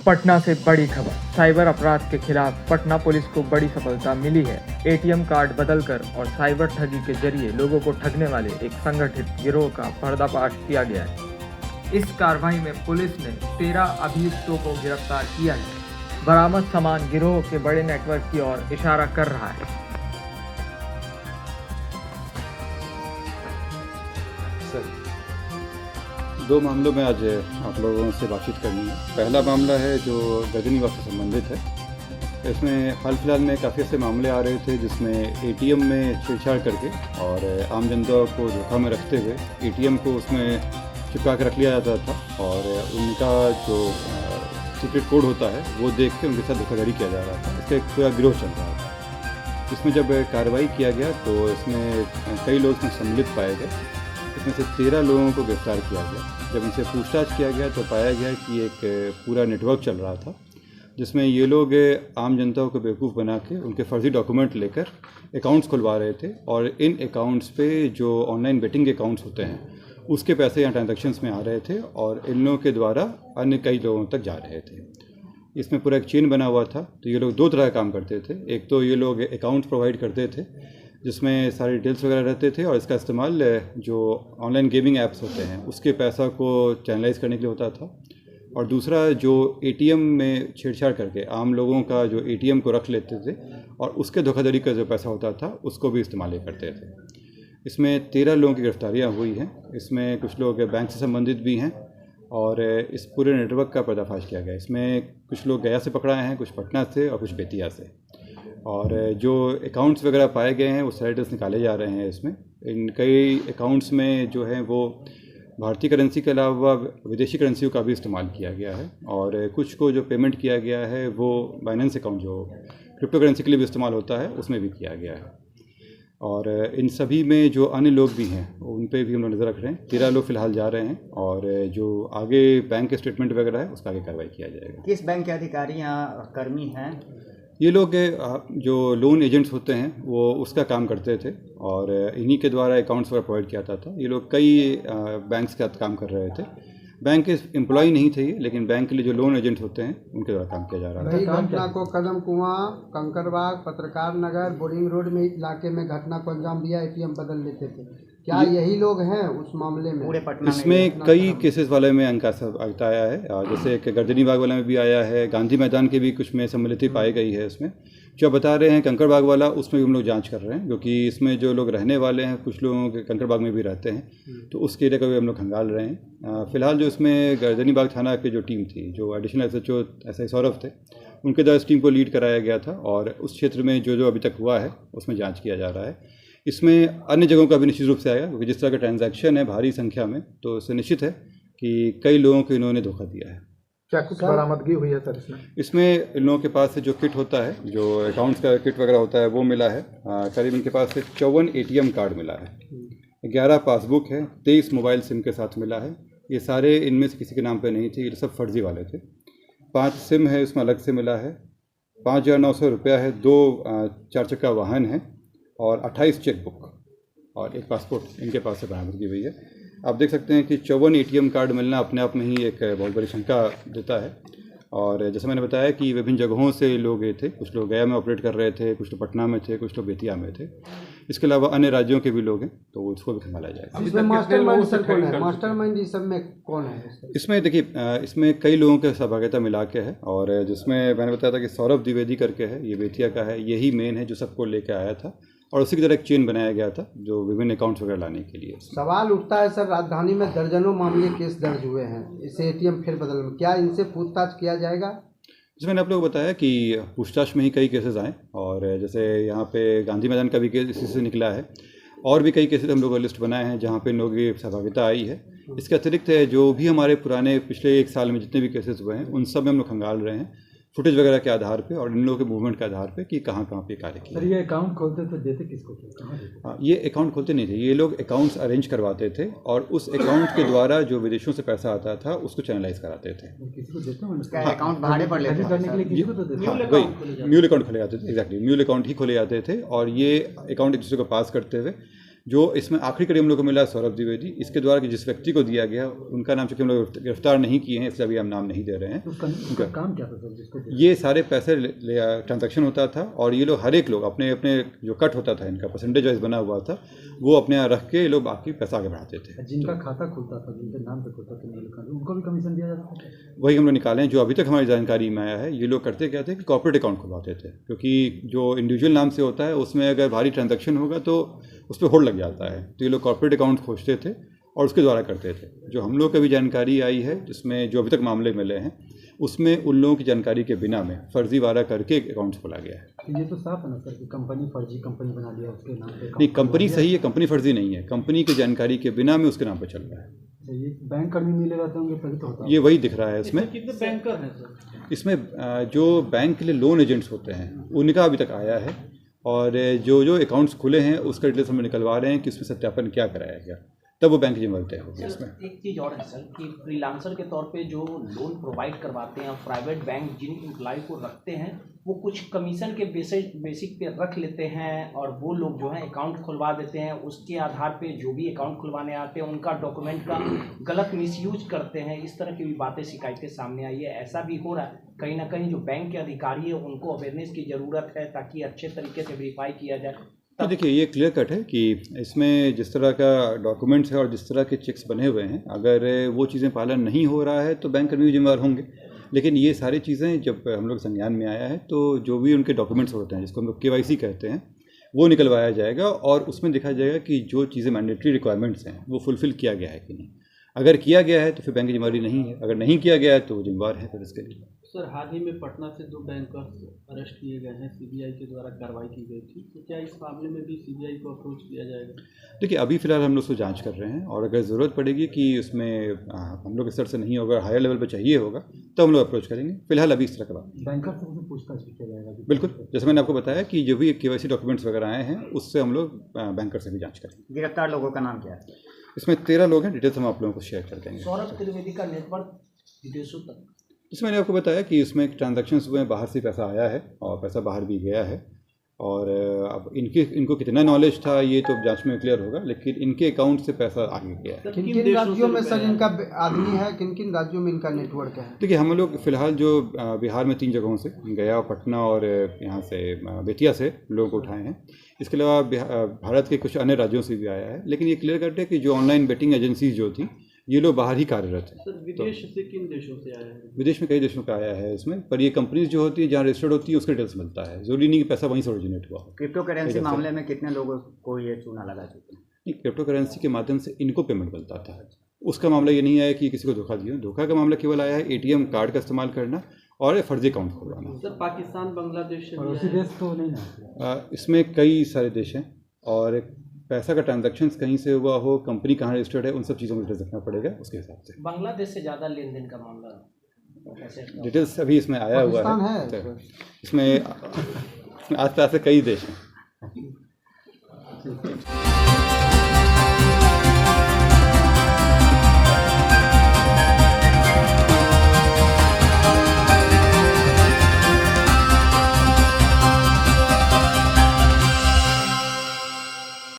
पटना से बड़ी खबर। साइबर अपराध के खिलाफ पटना पुलिस को बड़ी सफलता मिली है। एटीएम कार्ड बदलकर और साइबर ठगी के जरिए लोगों को ठगने वाले एक संगठित गिरोह का पर्दाफाश किया गया है। इस कार्रवाई में पुलिस ने 13 अभियुक्तों को गिरफ्तार किया है। बरामद सामान गिरोह के बड़े नेटवर्क की ओर इशारा कर रहा है। दो मामलों में आज आप लोगों से बातचीत करनी है। पहला मामला है जो गर्दनीबाग से संबंधित है। इसमें हाल फिलहाल में काफ़ी ऐसे मामले आ रहे थे जिसमें एटीएम में छेड़छाड़ करके और आम जनता को धोखा में रखते हुए एटीएम को उसमें चिपका कर रख लिया जाता था और उनका जो सीक्रेट कोड होता है वो देख के उनके साथ धोखाधड़ी किया जा रहा था। इसका एक पूरा गिरोह चल रहा था। इसमें जब कार्रवाई किया गया तो इसमें कई लोग इसमें सम्मिलित पाए गए। इसमें से 13 लोगों को गिरफ्तार किया गया। जब इनसे पूछताछ किया गया तो पाया गया कि एक पूरा नेटवर्क चल रहा था जिसमें ये लोग आम जनता को बेवकूफ़ बना के उनके फर्जी डॉक्यूमेंट लेकर अकाउंट्स खुलवा रहे थे और इन अकाउंट्स पे जो ऑनलाइन बेटिंग के अकाउंट्स होते हैं उसके पैसे यहाँ ट्रांजैक्शंस में आ रहे थे और इन लोगों के द्वारा अन्य कई लोगों तक जा रहे थे। इसमें पूरा एक चेन बना हुआ था। तो ये लोग दो तरह का काम करते थे। एक तो ये लोग अकाउंट्स प्रोवाइड करते थे जिसमें सारे डिटेल्स वगैरह रहते थे और इसका इस्तेमाल जो ऑनलाइन गेमिंग ऐप्स होते हैं उसके पैसा को चैनलाइज करने के लिए होता था। और दूसरा जो एटीएम में छेड़छाड़ करके आम लोगों का जो एटीएम को रख लेते थे और उसके धोखाधड़ी का जो पैसा होता था उसको भी इस्तेमाल करते थे। इसमें 13 लोगों की गिरफ्तारियाँ हुई हैं। इसमें कुछ लोग बैंक से संबंधित भी हैं और इस पूरे नेटवर्क का पर्दाफाश किया गया। इसमें कुछ लोग गया से पकड़ाए हैं, कुछ पटना से और कुछ बेतिया से। और जो अकाउंट्स वगैरह पाए गए हैं वो सारे डिटेल्स निकाले जा रहे हैं। इसमें इन कई अकाउंट्स में जो है वो भारतीय करेंसी के अलावा विदेशी करेंसियों का भी इस्तेमाल किया गया है और कुछ को जो पेमेंट किया गया है वो बाइनेंस अकाउंट जो क्रिप्टो करेंसी के लिए भी इस्तेमाल होता है उसमें भी किया गया है। और इन सभी में जो अन्य लोग भी हैं उन पे भी हम लोग नज़र रख रहे हैं। 13 लोग फिलहाल जा रहे हैं और जो आगे बैंक के स्टेटमेंट वगैरह है उसका आगे कार्रवाई किया जाएगा। किस बैंक के अधिकारी या कर्मी हैं? ये लोग जो लोन एजेंट्स होते हैं वो उसका काम करते थे और इन्हीं के द्वारा अकाउंट्स वगैरह प्रोवाइड किया जाता था। ये लोग कई बैंक्स के साथ काम कर रहे थे। बैंक के एम्प्लॉय नहीं थे ये, लेकिन बैंक के लिए जो लोन एजेंट होते हैं उनके द्वारा काम किया जा रहा था। घटना को कदम कुआं, कंकड़बाग, पत्रकार नगर, बोरिंग रोड में इलाके में घटना को अंजाम दिया। एटीएम बदल लेते थे। क्या यही लोग हैं उस मामले में? पूरे पटना इसमें कई केसेस वाले में अंका सब आया है। जैसे एक गर्दनीबाग वाला में भी आया है, गांधी मैदान के भी कुछ में सम्मिलित पाई गई है। इसमें जो बता रहे हैं कंकड़बाग वाला उसमें भी हम लोग जांच कर रहे हैं क्योंकि इसमें जो लोग रहने वाले हैं कुछ लोगों के कंकड़बाग में भी रहते हैं तो उसके एरिया का भी हम लोग खंगाल रहे हैं। फिलहाल जो इसमें गर्दनीबाग थाना की जो टीम थी जो एडिशनल SHO SI सौरभ थे उनके द्वारा इस टीम को लीड कराया गया था और उस क्षेत्र में जो अभी तक हुआ है उसमें जाँच किया जा रहा है। इसमें अन्य जगहों का भी निश्चित रूप से आएगा क्योंकि जिस तरह का ट्रांजैक्शन है भारी संख्या में तो इससे निश्चित है कि कई लोगों को इन्होंने धोखा दिया है। क्या कुछ बरामदगी हुई है सर इसमें? इसमें इन लोगों के पास से जो किट होता है जो अकाउंट्स का किट वगैरह होता है वो मिला है। करीब इनके पास से 54 ATM कार्ड मिला है, 11 पासबुक है, 23 मोबाइल सिम के साथ मिला है। ये सारे इनमें से किसी के नाम पे नहीं थे, ये सब फर्जी वाले थे। 5 सिम है इसमें अलग से मिला है, 5,900 रुपया है, 2 4 चक्का वाहन है और 28 चेकबुक और एक पासपोर्ट इनके पास से बरामदगी हुई है। आप देख सकते हैं कि 54 ATM कार्ड मिलना अपने आप में ही एक बहुत बड़ी शंका देता है। और जैसे मैंने बताया कि विभिन्न जगहों से लोग गए थे। कुछ लोग गया में ऑपरेट कर रहे थे, कुछ लोग पटना में थे, कुछ लोग बेतिया में थे। इसके अलावा अन्य राज्यों के भी लोग हैं तो उसको भी खंगाला जाएगा। मास्टरमाइंड इस सब में कौन है? इसमें देखिए इसमें कई लोगों के सहभागिता मिला के है और जिसमें मैंने बताया था कि सौरभ द्विवेदी करके है, ये बेतिया का है, यही मेन है जो सबको लेकर आया था और उसी की तरह एक चेन बनाया गया था जो विभिन्न अकाउंट्स वगैरह लाने के लिए। सवाल उठता है सर, राजधानी में दर्जनों मामले केस दर्ज हुए हैं इसे एटीएम फिर बदल में, क्या इनसे पूछताछ किया जाएगा? जिसमें मैंने आप लोग बताया कि पूछताछ में ही कई केसेस आए और जैसे यहाँ पे गांधी मैदान का भी केस इसी से निकला है और भी कई केसेस हम लोगों ने लिस्ट बनाए हैं जहाँ पे लोगों की सहभागिता आई है। इसके अतिरिक्त जो भी हमारे पुराने पिछले 1 साल में जितने भी केसेस हुए हैं उन सब में हम लोग खंगाल रहे हैं फुटेज वगैरह के आधार पे और इन लोगों के मूवमेंट के आधार पे कि कहाँ पे कार्य किया। सर ये अकाउंट खोलते तो देते किसको थे? ये अकाउंट खोलते नहीं थे, ये लोग अकाउंट्स अरेंज करवाते थे और उस अकाउंट के द्वारा जो विदेशों से पैसा आता था उसको चैनलाइज कराते थे। किसको देते हैं? उसका अकाउंट भाड़े पर लेते करने के लिए किसको तो देते हैं? वही म्यूल अकाउंट खोले जाते थे। एग्जैक्टली म्यूल अकाउंट ही खोले जाते थे और ये अकाउंट एक दूसरे को पास करते हुए जो इसमें आखिरी कड़ी हम लोग को मिला सौरभ द्विवेदी, इसके द्वारा कि जिस व्यक्ति को दिया गया उनका नाम चूँकि हम लोग गिरफ्तार नहीं किए हैं इसलिए अभी हम नाम नहीं दे रहे हैं। उनका काम क्या था सर जिसको ये सारे पैसे ट्रांजैक्शन होता था और ये लोग हर एक लोग अपने अपने जो कट होता था इनका परसेंटेज वाइज बना हुआ था वो अपने यहाँ रख के ये लोग बाकी पैसा आगे बढ़ाते थे। जिनका खाता खुलता था जिनके नाम पे खुलता था उनको भी कमीशन दिया जाता था? वही हम लोग निकाले हैं जो अभी तक हमारी जानकारी में आया है। ये लोग करते क्या थे कि कॉर्पोरेट अकाउंट खुलवाते थे, क्योंकि जो इंडिविजुअल नाम से होता है उसमें अगर भारी ट्रांजैक्शन होगा तो उस पर होल्ड लग जाता है, तो ये लोग कॉर्पोरेट अकाउंट खोजते थे और उसके द्वारा करते थे। जो हम लोग को अभी जानकारी आई है जिसमें जो अभी तक मामले मिले हैं उसमें उन लोगों की जानकारी के बिना में फर्जीवाड़ा करके अकाउंट्स खोला गया है। तो ये तो साफ है ना सर कि कंपनी फर्जी कंपनी बना लिया उसके नाम पे। नहीं, कंपनी सही है, कंपनी फर्जी नहीं है, कंपनी की जानकारी के बिना में उसके नाम पर चल रहा है। ये बैंक कर्मी मिले रहते होंगे तभी तो होता है। ये वही दिख रहा है इसमें। कितने बैंकर हैं सर इसमें जो बैंक के लिए लोन एजेंट्स होते हैं उनका अभी तक आया है और जो जो अकाउंट्स खुले हैं उसका डिटेल्स हम निकलवा रहे हैं कि उसमें सत्यापन क्या कराया गया, तब वो बैंक की जिम्मेदारी तय होगी इसमें। एक चीज़ और है सर कि फ्रीलांसर के तौर पे जो लोन प्रोवाइड करवाते हैं प्राइवेट बैंक जिन एम्प्लॉय को रखते हैं वो कुछ कमीशन के बेसिक पे रख लेते हैं और वो लोग जो है अकाउंट खुलवा देते हैं। उसके आधार पे जो भी अकाउंट खुलवाने आते हैं उनका डॉक्यूमेंट का गलत मिसयूज करते हैं। इस तरह की भी बातें शिकायतें सामने आई है। ऐसा भी हो रहा है, कहीं ना कहीं जो बैंक के अधिकारी है उनको अवेयरनेस की ज़रूरत है ताकि अच्छे तरीके से वेरीफाई किया जाए। तो देखिए ये क्लियर कट है कि इसमें जिस तरह का डॉक्यूमेंट्स है और जिस तरह के चेक्स बने हुए हैं अगर वो चीज़ें पालन नहीं हो रहा है तो बैंक कर्मी जिम्मेदार होंगे। लेकिन ये सारी चीज़ें जब हम लोग संज्ञान में आया है तो जो भी उनके डॉक्यूमेंट्स होते हैं जिसको हम लोग KYC कहते हैं वो निकलवाया जाएगा और उसमें देखा जाएगा कि जो चीज़ें मैंडेटरी रिक्वायरमेंट्स हैं वो फुलफ़िल किया गया है कि नहीं। अगर किया गया है तो फिर बैंक की जिम्मेदारी नहीं है, अगर नहीं किया गया है तो वो जिम्मेदार है फिर इसके लिए। सर हाल ही में पटना से 2 बैंकर्स अरेस्ट किए गए हैं, CBI के द्वारा कार्रवाई की गई थी, तो क्या इस मामले में भी CBI को अप्रोच किया जाएगा? देखिए अभी फ़िलहाल हम लोग उसको जांच कर रहे हैं और अगर ज़रूरत पड़ेगी कि उसमें हम लोग स्तर से नहीं होगा हायर लेवल पर चाहिए होगा तो हम लोग अप्रोच करेंगे। फिलहाल अभी इस तरह का बात बैंकर से भी पूछताछ किया जाएगा? बिल्कुल, जैसे मैंने आपको बताया कि जो भी KYC डॉक्यूमेंट्स वगैरह आए हैं उससे हम लोग बैंकर से भी जाँच करेंगे। गिरफ्तार लोगों का नाम क्या है? इसमें 13 लोग हैं, डिटेल्स हम आप लोगों को शेयर कर देंगे। सौरभ त्रिवेदी का नेटवर्क विदेशों तक, जैसे मैंने आपको बताया कि इसमें ट्रांजैक्शंस हुए हैं, बाहर से पैसा आया है और पैसा बाहर भी गया है और अब इनको कितना नॉलेज था ये तो जांच में क्लियर होगा, लेकिन इनके अकाउंट से पैसा आगे गया है। किन किन राज्यों में सर इनका आदमी है, किन किन राज्यों में इनका नेटवर्क है? देखिए हम लोग फिलहाल जो बिहार में 3 जगहों से गया, पटना और यहाँ से बेतिया से लोगों को उठाए हैं। इसके अलावा भारत के कुछ अन्य राज्यों से भी आया है, लेकिन ये क्लियर कट है कि जो ऑनलाइन बेटिंग एजेंसीज जो थी ये लोग बाहर ही कार्यरत हैं। सर विदेश से किन देशों से आया है? विदेश में कई देशों का आया है इसमें, पर ये कंपनीज जो होती है जहाँ रजिस्टर्ड होती है उसके डिटेल्स मिलता है, जरूरी नहीं कि पैसा वहीं से ओरिजिनेट हुआ। क्रिप्टो करेंसी मामले में कितने लोगों को ये चूना लगा चुके हैं? नहीं, क्रिप्टो करेंसी के माध्यम से इनको पेमेंट मिलता था, उसका मामला ये नहीं आया कि किसी को धोखा दिया। धोखा का मामला केवल आया है ATM कार्ड का इस्तेमाल करना और फर्जी अकाउंट खुलवाना। सर पाकिस्तान बांग्लादेश से और उसी देश तो नहीं ना? इसमें कई सारे देश हैं और पैसा का ट्रांजैक्शंस कहीं से हुआ हो, कंपनी कहाँ रजिस्टर्ड है, उन सब चीज़ों को डिटेल्स रखना पड़ेगा उसके हिसाब से। बांग्लादेश से ज़्यादा लेन देन का मामला कैसे? डिटेल्स अभी इसमें आया हुआ है, तो इसमें आस पास से कई देश हैं।